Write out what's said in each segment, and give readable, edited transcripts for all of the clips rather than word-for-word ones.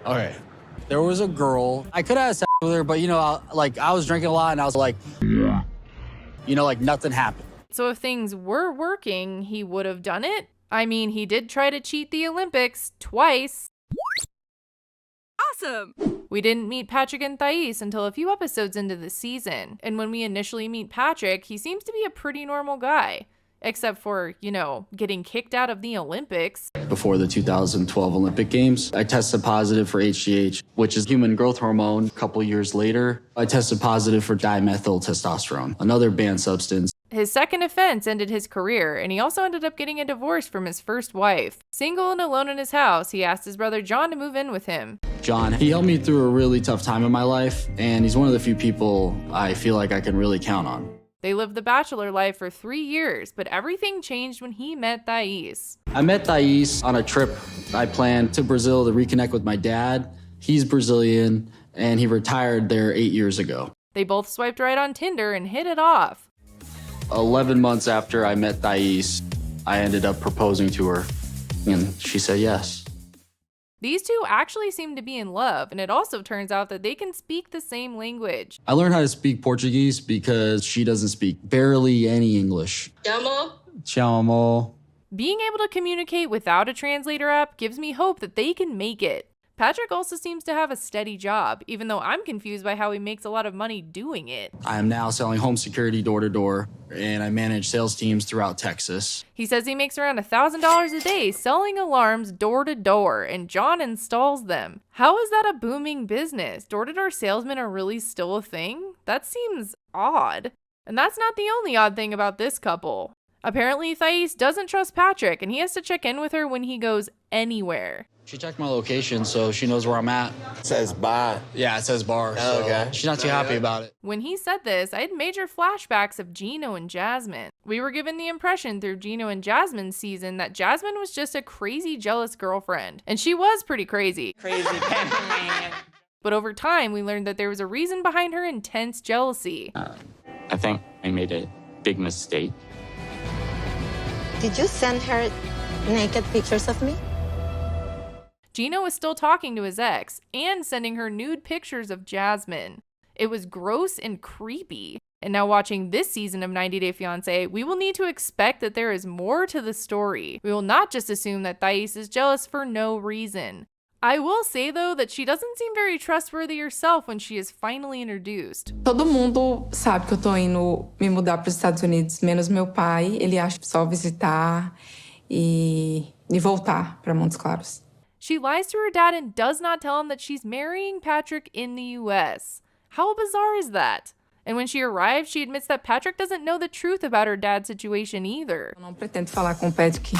Okay. There was a girl. I could have had sex with her, but, I was drinking a lot, and I was like, nothing happened. So if things were working, he would have done it? I mean, he did try to cheat the Olympics twice. Awesome! We didn't meet Patrick and Thais until a few episodes into the season, and when we initially meet Patrick, he seems to be a pretty normal guy. Except for, getting kicked out of the Olympics. Before the 2012 Olympic Games, I tested positive for HGH, which is human growth hormone. A couple years later, I tested positive for dimethyl testosterone, another banned substance. His second offense ended his career, and he also ended up getting a divorce from his first wife. Single and alone in his house, he asked his brother John to move in with him. John, he helped me through a really tough time in my life, and he's one of the few people I feel like I can really count on. They lived the bachelor life for 3 years, but everything changed when he met Thais. I met Thais on a trip I planned to Brazil to reconnect with my dad. He's Brazilian, and he retired there 8 years ago. They both swiped right on Tinder and hit it off. 11 months after I met Thais, I ended up proposing to her, and she said yes. These two actually seem to be in love, and it also turns out that they can speak the same language. I learned how to speak Portuguese because she doesn't speak barely any English. Tchau, amor. Being able to communicate without a translator app gives me hope that they can make it. Patrick also seems to have a steady job, even though I'm confused by how he makes a lot of money doing it. I am now selling home security door to door, and I manage sales teams throughout Texas. He says he makes around $1,000 a day selling alarms door to door, and John installs them. How is that a booming business? Door-to-door salesmen are really still a thing? That seems odd. And that's not the only odd thing about this couple. Apparently, Thais doesn't trust Patrick, and he has to check in with her when he goes anywhere. She checked my location, so she knows where I'm at. It says bar. Yeah, it says bar. Oh, okay. She's not too happy about it. When he said this, I had major flashbacks of Gino and Jasmine. We were given the impression through Gino and Jasmine's season that Jasmine was just a crazy, jealous girlfriend. And she was pretty crazy. Crazy man. But over time, we learned that there was a reason behind her intense jealousy. I think I made a big mistake. Did you send her naked pictures of me? Gino was still talking to his ex and sending her nude pictures of Jasmine. It was gross and creepy. And now watching this season of 90 Day Fiancé, we will need to expect that there is more to the story. We will not just assume that Thais is jealous for no reason. I will say, though, that she doesn't seem very trustworthy herself when she is finally introduced. Todo mundo sabe que eu tô indo me mudar para os Estados Unidos, menos meu pai. Ele acha só visitar e voltar para Montes Claros. She lies to her dad and does not tell him that she's marrying Patrick in the US. How bizarre is that? And when she arrives, she admits that Patrick doesn't know the truth about her dad's situation either. Eu não pretendo falar com o Patrick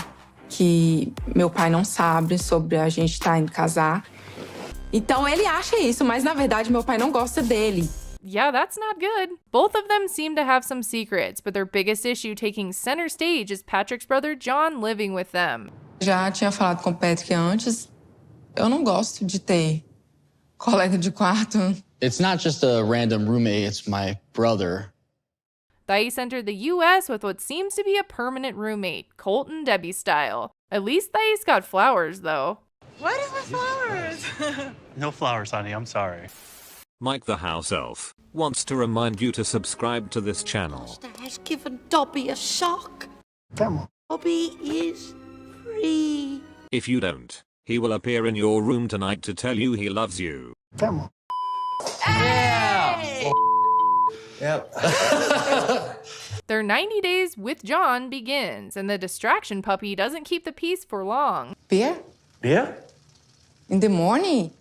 que meu pai não sabe sobre a gente estar indo casar. Então ele acha isso, mas na verdade meu pai não gosta dele. Yeah, that's not good. Both of them seem to have some secrets, but their biggest issue taking center stage is Patrick's brother John living with them. Já tinha falado com o Patrick antes. Eu não gosto de ter colega de quarto. It's not just a random roommate, it's my brother. Thais entered the US with what seems to be a permanent roommate, Colt and Debbie style. At least Thais got flowers, though. What is with flowers? No flowers, honey. I'm sorry. Mike the House Elf wants to remind you to subscribe to this channel. That has given Dobby a shock. Come on. Dobby is free. If you don't, he will appear in your room tonight to tell you he loves you. Come on. Hey! Yep. Their 90 days with John begins, and the distraction puppy doesn't keep the peace for long. Beer? Yeah? In the morning?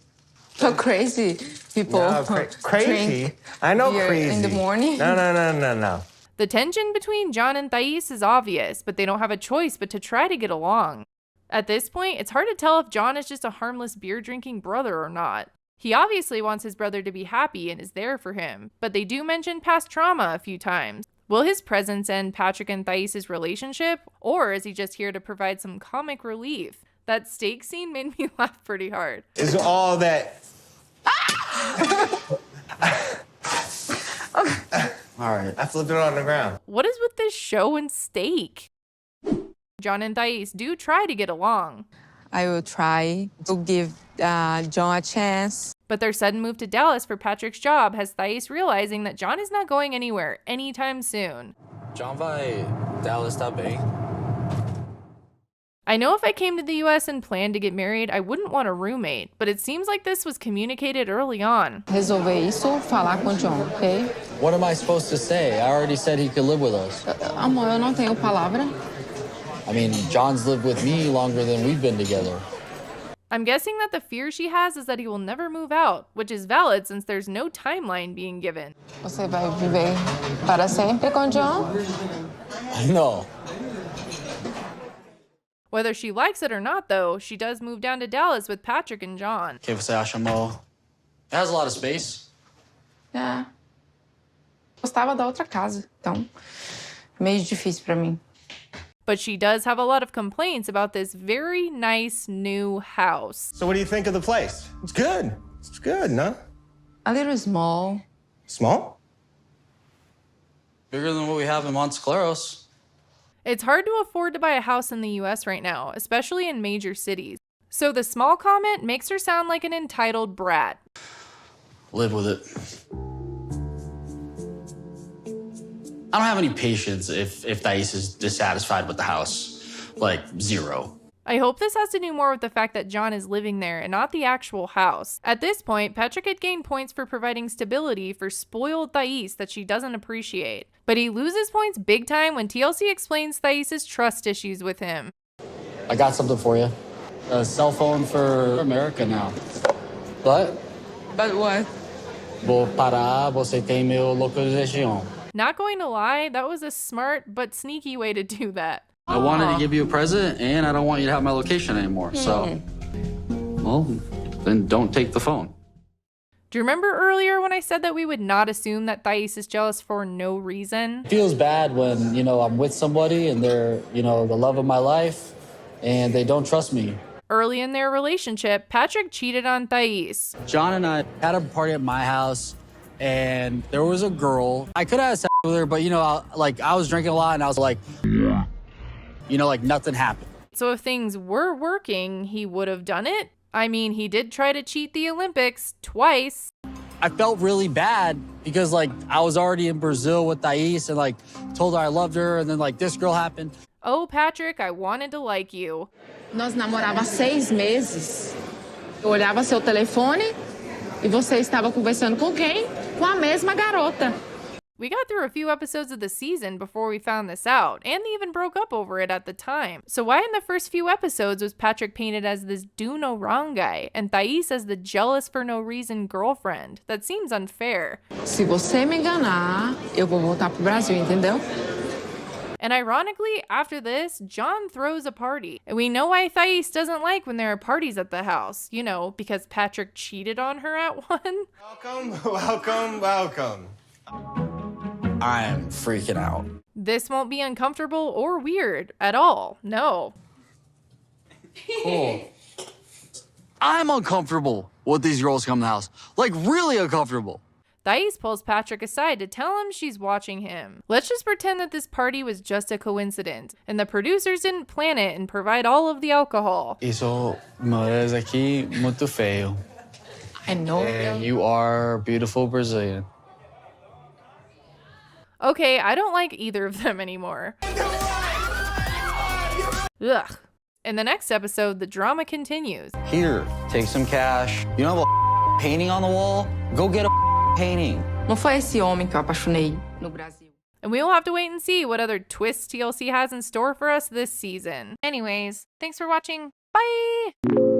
So crazy people No, crazy? drink I know beer crazy. in the morning. No. The tension between John and Thais is obvious, but they don't have a choice but to try to get along. At this point, it's hard to tell if John is just a harmless beer-drinking brother or not. He obviously wants his brother to be happy and is there for him, but they do mention past trauma a few times. Will his presence end Patrick and Thais' relationship, or is he just here to provide some comic relief? That steak scene made me laugh pretty hard. It's all that. All right. I flipped it on the ground. What is with this show and steak? John and Thais do try to get along. I will try to give John a chance. But their sudden move to Dallas for Patrick's job has Thais realizing that John is not going anywhere anytime soon. John vai Dallas também. I know if I came to the US and planned to get married, I wouldn't want a roommate, but it seems like this was communicated early on. Resolver isso, falar com John, ok? What am I supposed to say? I already said he could live with us. Amor, eu não tenho palavra. I mean, John's lived with me longer than we've been together. I'm guessing that the fear she has is that he will never move out, which is valid since there's no timeline being given. Você vai viver para sempre com John? No. Whether she likes it or not, though, she does move down to Dallas with Patrick and John. Que você acha, Mo? It has a lot of space. É. Gostava da outra casa, então meio difícil para mim. But she does have a lot of complaints about this very nice new house. So what do you think of the place? It's good. It's good, no? A little small. Small? Bigger than what we have in Montes Claros. It's hard to afford to buy a house in the US right now, especially in major cities. So the small comment makes her sound like an entitled brat. Live with it. I don't have any patience if Thais is dissatisfied with the house. Like, zero. I hope this has to do more with the fact that John is living there and not the actual house. At this point, Patrick had gained points for providing stability for spoiled Thais that she doesn't appreciate. But he loses points big time when TLC explains Thais' trust issues with him. I got something for you. A cell phone for America now. But But what? vou parar, você tem meu localização. Not going to lie, that was a smart but sneaky way to do that. I wanted to give you a present, and I don't want you to have my location anymore. So, well, then don't take the phone. Do you remember earlier when I said that we would not assume that Thais is jealous for no reason? It feels bad when, I'm with somebody and they're, the love of my life, and they don't trust me. Early in their relationship, Patrick cheated on Thais. John and I had a party at my house, and there was a girl. I could have had sex with her, but, I was drinking a lot, and I was like, nothing happened. So if things were working, he would have done it? I mean, he did try to cheat the Olympics twice. I felt really bad because, I was already in Brazil with Thais and, told her I loved her, and then, this girl happened. Oh, Patrick, I wanted to like you. Nós namorava 6 meses. Eu olhava seu telefone e você estava conversando com quem? Com a mesma garota. We got through a few episodes of the season before we found this out, and they even broke up over it at the time. So why in the first few episodes was Patrick painted as this do no wrong guy, and Thais as the jealous for no reason girlfriend? That seems unfair. Se você me enganar, eu vou voltar pro Brasil, entendeu? And ironically, after this, John throws a party. And we know why Thais doesn't like when there are parties at the house. Because Patrick cheated on her at one. Welcome. I am freaking out. This won't be uncomfortable or weird at all. No. Cool. I'm uncomfortable with these girls come to the house. Really uncomfortable. Thais pulls Patrick aside to tell him she's watching him. Let's just pretend that this party was just a coincidence, and the producers didn't plan it and provide all of the alcohol. Isso mas aqui muito feio. I know. And you are beautiful Brazilian. Okay, I don't like either of them anymore. Ugh. In the next episode, the drama continues. Here, take some cash. You don't have a painting on the wall? Go get a painting. Não foi esse homem que eu apaixonei no Brasil. And we'll have to wait and see what other twists TLC has in store for us this season. Anyways, thanks for watching. Bye!